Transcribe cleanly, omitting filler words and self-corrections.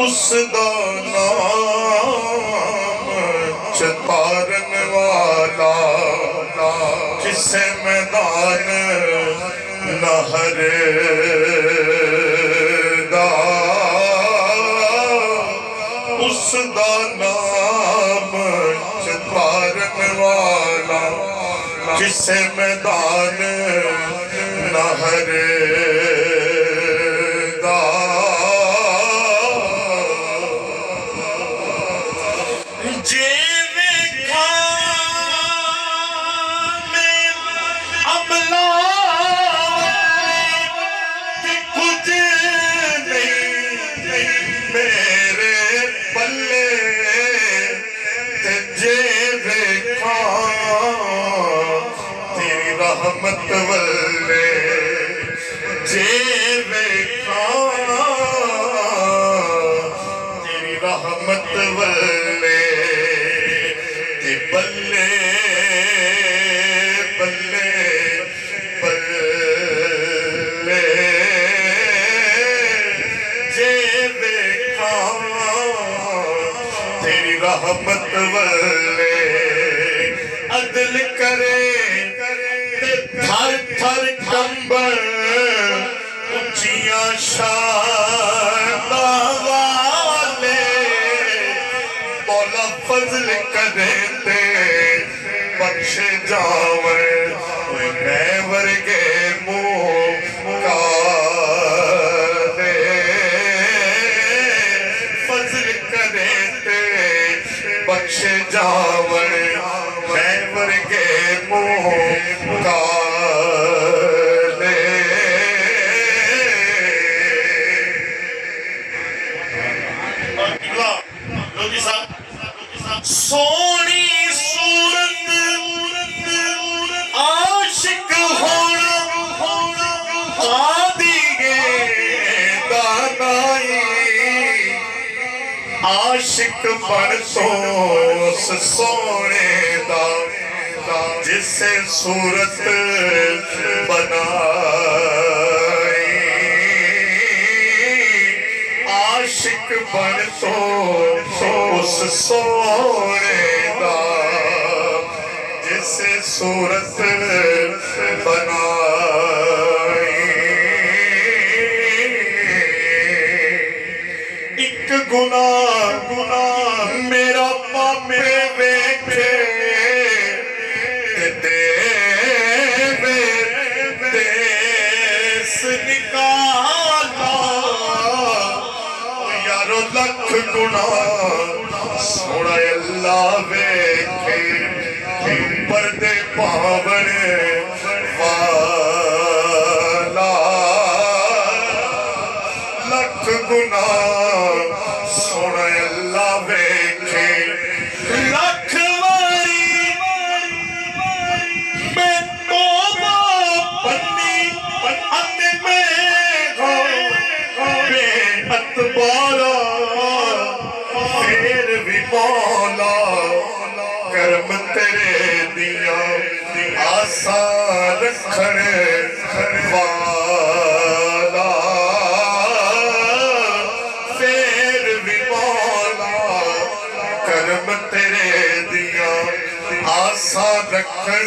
उसदा नाम चितारन वाला किसे मैदान नहर दा उसदा नाम चितारन वाला किसे मैदान नहर रहमत वल्ले जे वेखा तेरी रहमत वल्ले ते बल्ले बल्ले बल्ले जे वेखा तेरी रहमत वल्ले अदल करे थर थर कंबल ऊंचियां शानां वाले मौला फजल करे ते बख्श जावे मैं वर्गे मुंह काले फजल करे ते बख्श जावे मैं वर्गे मुंह सोनी सूरत आशिक होना आदिगे दानाई आशिक बन तो सोने दा जिसे सूरत बनाई आशिक बन तो उस सोने दा जिसे सूरत बनाई एक गुनाह मेरा पापे वेखे निकाला यारो लख गुना सोना अल्लाह वेखे पर्दे पावन वाला लख गुना सोना अल्लाह वेखे लख फिर भी मौला करम तेरे दिया आसा रखण वाला फिर भी मौला करम तेरे दिया आसा रखण